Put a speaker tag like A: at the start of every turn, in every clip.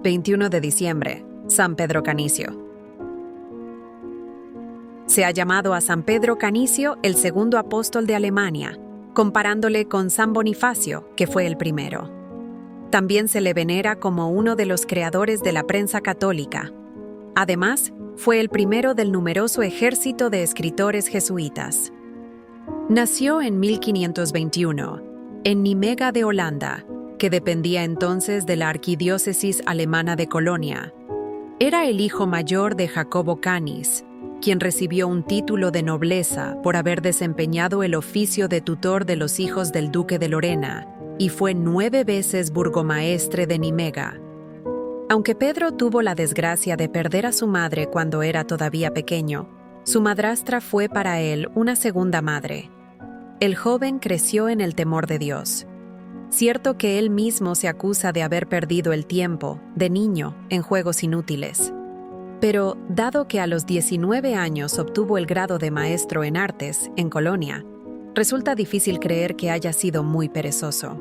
A: 21 de diciembre, San Pedro Canicio. Se ha llamado a San Pedro Canicio el segundo apóstol de Alemania, comparándole con San Bonifacio, que fue el primero. También se le venera como uno de los creadores de la prensa católica. Además, fue el primero del numeroso ejército de escritores jesuitas. Nació en 1521, en Nimega de Holanda, que dependía entonces de la arquidiócesis alemana de Colonia. Era el hijo mayor de Jacobo Canis, quien recibió un título de nobleza por haber desempeñado el oficio de tutor de los hijos del duque de Lorena, y fue 9 veces burgomaestre de Nimega. Aunque Pedro tuvo la desgracia de perder a su madre cuando era todavía pequeño, su madrastra fue para él una segunda madre. El joven creció en el temor de Dios. Cierto que él mismo se acusa de haber perdido el tiempo, de niño, en juegos inútiles. Pero, dado que a los 19 años obtuvo el grado de maestro en artes, en Colonia, resulta difícil creer que haya sido muy perezoso.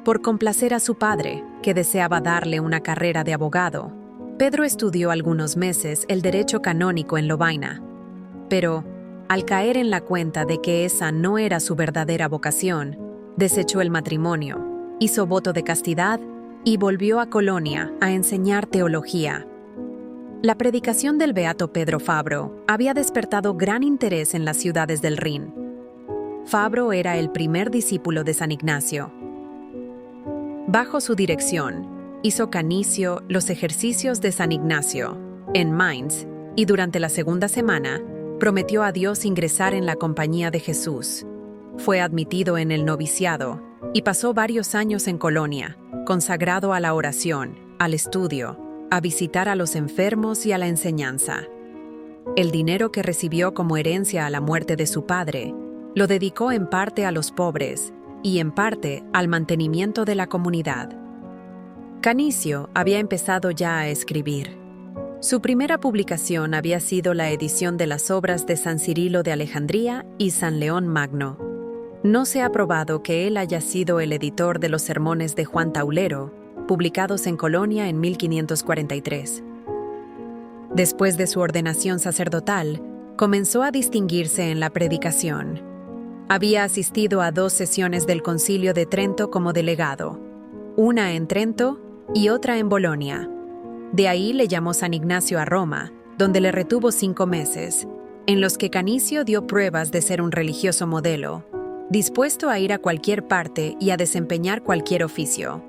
A: Por complacer a su padre, que deseaba darle una carrera de abogado, Pedro estudió algunos meses el derecho canónico en Lovaina. Pero, al caer en la cuenta de que esa no era su verdadera vocación, desechó el matrimonio, hizo voto de castidad y volvió a Colonia a enseñar teología. La predicación del beato Pedro Fabro había despertado gran interés en las ciudades del Rin. Fabro era el primer discípulo de San Ignacio. Bajo su dirección, hizo Canicio los ejercicios de San Ignacio, en Mainz, y durante la segunda semana, prometió a Dios ingresar en la compañía de Jesús. Fue admitido en el noviciado y pasó varios años en Colonia, consagrado a la oración, al estudio, a visitar a los enfermos y a la enseñanza. El dinero que recibió como herencia a la muerte de su padre, lo dedicó en parte a los pobres y en parte al mantenimiento de la comunidad. Canicio había empezado ya a escribir. Su primera publicación había sido la edición de las obras de San Cirilo de Alejandría y San León Magno. No se ha probado que él haya sido el editor de los sermones de Juan Taulero, publicados en Colonia en 1543. Después de su ordenación sacerdotal, comenzó a distinguirse en la predicación. Había asistido a 2 sesiones del Concilio de Trento como delegado, una en Trento y otra en Bolonia. De ahí le llamó San Ignacio a Roma, donde le retuvo 5 meses, en los que Canicio dio pruebas de ser un religioso modelo, dispuesto a ir a cualquier parte y a desempeñar cualquier oficio.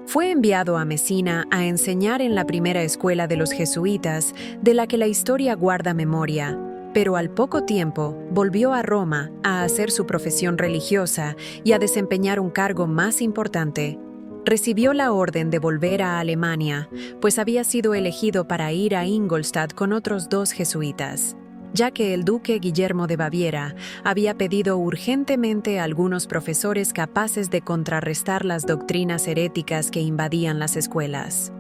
A: Fue enviado a Mesina a enseñar en la primera escuela de los jesuitas, de la que la historia guarda memoria, pero al poco tiempo volvió a Roma a hacer su profesión religiosa y a desempeñar un cargo más importante. Recibió la orden de volver a Alemania, pues había sido elegido para ir a Ingolstadt con otros 2 jesuitas, ya que el duque Guillermo de Baviera había pedido urgentemente a algunos profesores capaces de contrarrestar las doctrinas heréticas que invadían las escuelas.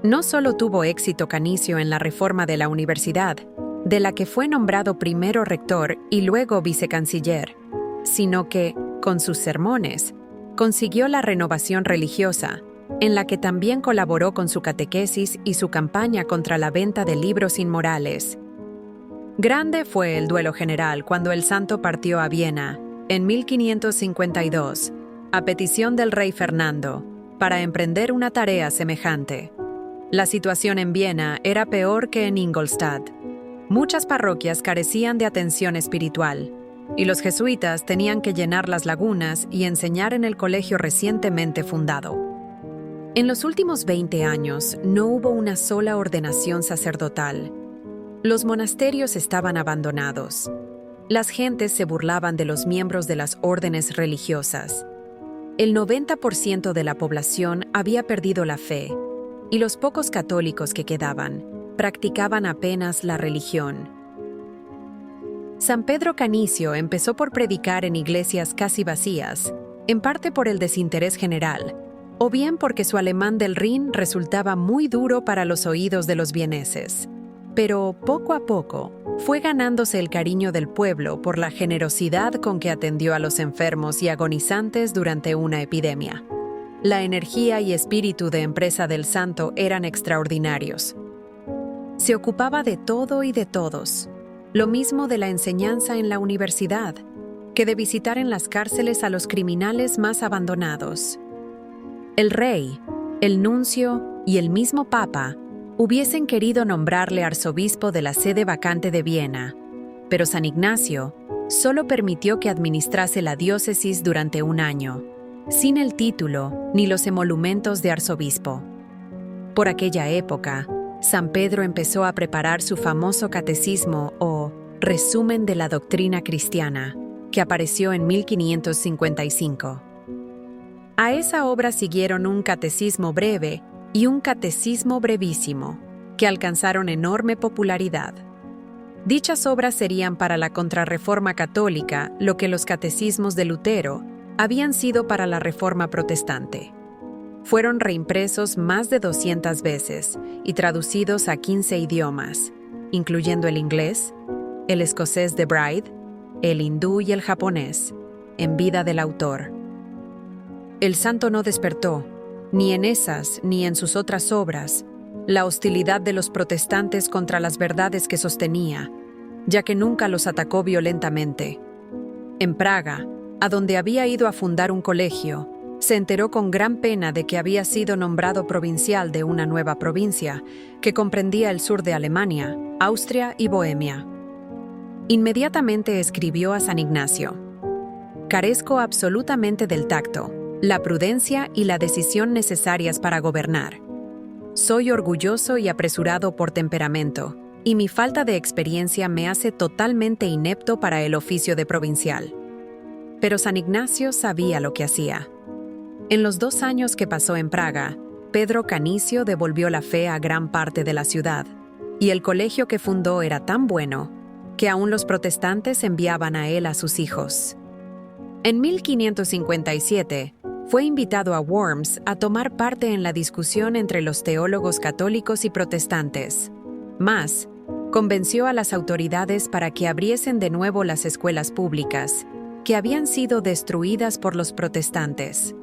A: No solo tuvo éxito Canicio en la reforma de la universidad, de la que fue nombrado primero rector y luego vicecanciller, sino que, con sus sermones, consiguió la renovación religiosa, en la que también colaboró con su catequesis y su campaña contra la venta de libros inmorales. Grande fue el duelo general cuando el santo partió a Viena, en 1552, a petición del rey Fernando, para emprender una tarea semejante. La situación en Viena era peor que en Ingolstadt. Muchas parroquias carecían de atención espiritual, y los jesuitas tenían que llenar las lagunas y enseñar en el colegio recientemente fundado. En los últimos 20 años no hubo una sola ordenación sacerdotal. Los monasterios estaban abandonados. Las gentes se burlaban de los miembros de las órdenes religiosas. El 90% de la población había perdido la fe, y los pocos católicos que quedaban practicaban apenas la religión. San Pedro Canicio empezó por predicar en iglesias casi vacías, en parte por el desinterés general, o bien porque su alemán del Rin resultaba muy duro para los oídos de los vieneses. Pero poco a poco fue ganándose el cariño del pueblo por la generosidad con que atendió a los enfermos y agonizantes durante una epidemia. La energía y espíritu de empresa del santo eran extraordinarios. Se ocupaba de todo y de todos, lo mismo de la enseñanza en la universidad, que de visitar en las cárceles a los criminales más abandonados. El rey, el nuncio y el mismo papa hubiesen querido nombrarle arzobispo de la sede vacante de Viena, pero San Ignacio solo permitió que administrase la diócesis durante un año, sin el título ni los emolumentos de arzobispo. Por aquella época, San Pedro empezó a preparar su famoso catecismo o resumen de la doctrina cristiana, que apareció en 1555. A esa obra siguieron un catecismo breve y un catecismo brevísimo, que alcanzaron enorme popularidad. Dichas obras serían para la Contrarreforma católica lo que los catecismos de Lutero habían sido para la Reforma protestante. Fueron reimpresos más de 200 veces y traducidos a 15 idiomas, incluyendo el inglés, el escocés de Bride, el hindú y el japonés, en vida del autor. El santo no despertó, ni en esas ni en sus otras obras, la hostilidad de los protestantes contra las verdades que sostenía, ya que nunca los atacó violentamente. En Praga, a donde había ido a fundar un colegio, se enteró con gran pena de que había sido nombrado provincial de una nueva provincia que comprendía el sur de Alemania, Austria y Bohemia. Inmediatamente escribió a San Ignacio: «Carezco absolutamente del tacto, la prudencia y la decisión necesarias para gobernar. Soy orgulloso y apresurado por temperamento, y mi falta de experiencia me hace totalmente inepto para el oficio de provincial». Pero San Ignacio sabía lo que hacía. En los 2 años que pasó en Praga, Pedro Canicio devolvió la fe a gran parte de la ciudad, y el colegio que fundó era tan bueno que aún los protestantes enviaban a él a sus hijos. En 1557, fue invitado a Worms a tomar parte en la discusión entre los teólogos católicos y protestantes. Más, convenció a las autoridades para que abriesen de nuevo las escuelas públicas, que habían sido destruidas por los protestantes.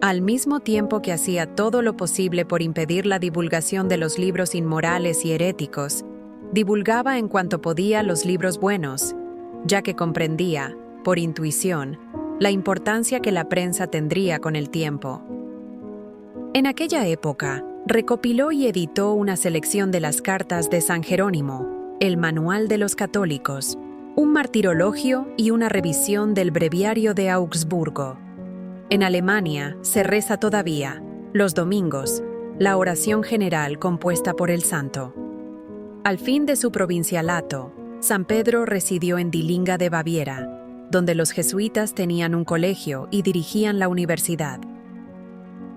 A: Al mismo tiempo que hacía todo lo posible por impedir la divulgación de los libros inmorales y heréticos, divulgaba en cuanto podía los libros buenos, ya que comprendía, por intuición, la importancia que la prensa tendría con el tiempo. En aquella época, recopiló y editó una selección de las cartas de San Jerónimo, el Manual de los Católicos, un martirologio y una revisión del Breviario de Augsburgo. En Alemania se reza todavía, los domingos, la oración general compuesta por el santo. Al fin de su provincialato, San Pedro residió en Dilinga de Baviera, donde los jesuitas tenían un colegio y dirigían la universidad.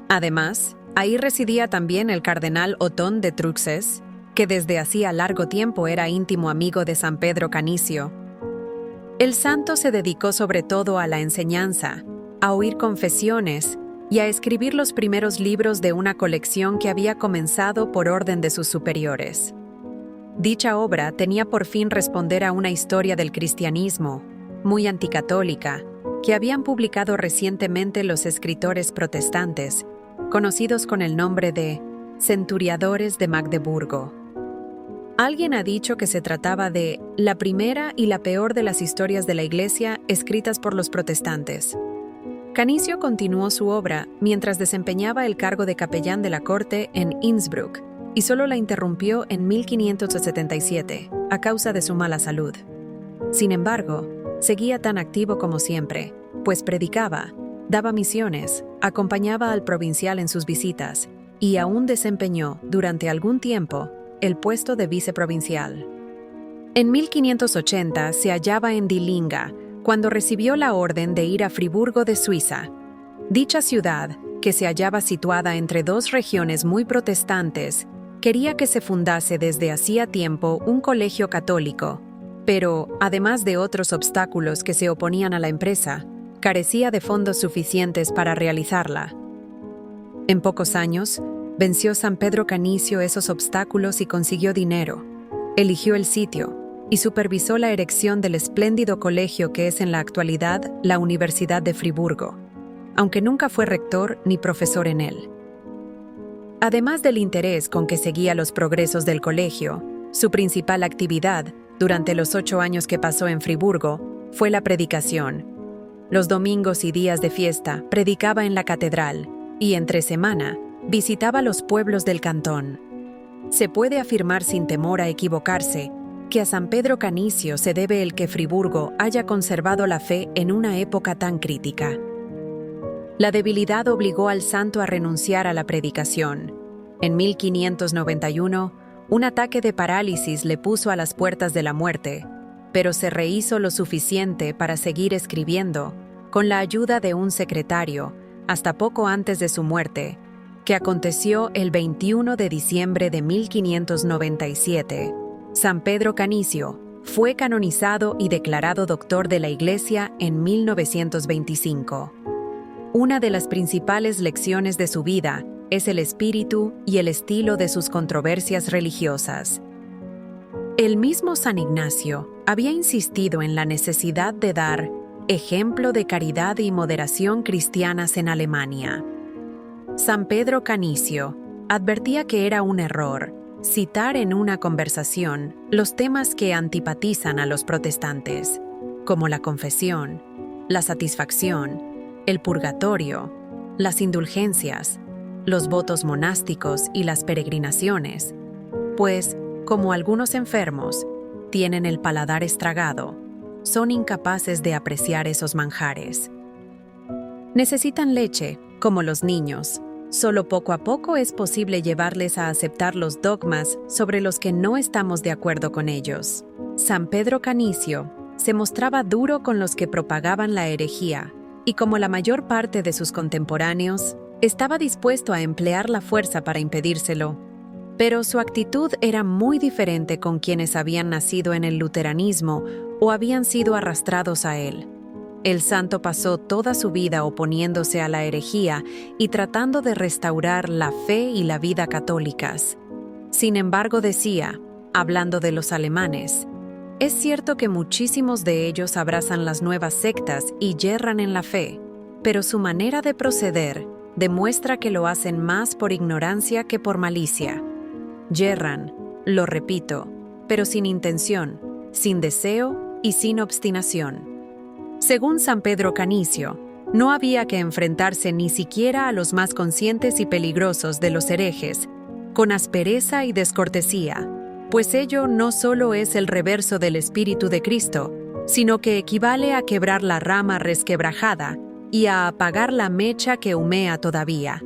A: Además, ahí residía también el cardenal Otón de Truxes, que desde hacía largo tiempo era íntimo amigo de San Pedro Canicio. El santo se dedicó sobre todo a la enseñanza, a oír confesiones y a escribir los primeros libros de una colección que había comenzado por orden de sus superiores. Dicha obra tenía por fin responder a una historia del cristianismo, muy anticatólica, que habían publicado recientemente los escritores protestantes, conocidos con el nombre de Centuriadores de Magdeburgo. Alguien ha dicho que se trataba de la primera y la peor de las historias de la Iglesia escritas por los protestantes. Canicio continuó su obra mientras desempeñaba el cargo de capellán de la corte en Innsbruck y solo la interrumpió en 1577 a causa de su mala salud. Sin embargo, seguía tan activo como siempre, pues predicaba, daba misiones, acompañaba al provincial en sus visitas y aún desempeñó, durante algún tiempo, el puesto de viceprovincial. En 1580 se hallaba en Dilinga cuando recibió la orden de ir a Friburgo de Suiza. Dicha ciudad, que se hallaba situada entre 2 regiones muy protestantes, quería que se fundase desde hacía tiempo un colegio católico, pero, además de otros obstáculos que se oponían a la empresa, carecía de fondos suficientes para realizarla. En pocos años, venció San Pedro Canicio esos obstáculos y consiguió dinero. Eligió el sitio y supervisó la erección del espléndido colegio que es en la actualidad la Universidad de Friburgo. aunque nunca fue rector ni profesor en él. Además del interés con que seguía los progresos del colegio, su principal actividad, durante los 8 años que pasó en Friburgo, fue la predicación. Los domingos y días de fiesta predicaba en la catedral y, entre semana, visitaba los pueblos del cantón. Se puede afirmar sin temor a equivocarse que a San Pedro Canicio se debe el que Friburgo haya conservado la fe en una época tan crítica. La debilidad obligó al santo a renunciar a la predicación. En 1591, un ataque de parálisis le puso a las puertas de la muerte, pero se rehizo lo suficiente para seguir escribiendo, con la ayuda de un secretario, hasta poco antes de su muerte, que aconteció el 21 de diciembre de 1597. San Pedro Canicio fue canonizado y declarado doctor de la Iglesia en 1925. Una de las principales lecciones de su vida es el espíritu y el estilo de sus controversias religiosas. El mismo San Ignacio había insistido en la necesidad de dar ejemplo de caridad y moderación cristianas en Alemania. San Pedro Canicio advertía que era un error citar en una conversación los temas que antipatizan a los protestantes, como la confesión, la satisfacción, el purgatorio, las indulgencias, los votos monásticos y las peregrinaciones, pues, como algunos enfermos, tienen el paladar estragado, son incapaces de apreciar esos manjares. Necesitan leche, como los niños. Solo poco a poco es posible llevarles a aceptar los dogmas sobre los que no estamos de acuerdo con ellos. San Pedro Canicio se mostraba duro con los que propagaban la herejía, y como la mayor parte de sus contemporáneos, estaba dispuesto a emplear la fuerza para impedírselo. Pero su actitud era muy diferente con quienes habían nacido en el luteranismo o habían sido arrastrados a él. El santo pasó toda su vida oponiéndose a la herejía y tratando de restaurar la fe y la vida católicas. Sin embargo, decía, hablando de los alemanes, es cierto que muchísimos de ellos abrazan las nuevas sectas y yerran en la fe, pero su manera de proceder demuestra que lo hacen más por ignorancia que por malicia. Yerran, lo repito, pero sin intención, sin deseo y sin obstinación. Según San Pedro Canicio, no había que enfrentarse ni siquiera a los más conscientes y peligrosos de los herejes, con aspereza y descortesía, pues ello no solo es el reverso del Espíritu de Cristo, sino que equivale a quebrar la rama resquebrajada y a apagar la mecha que humea todavía.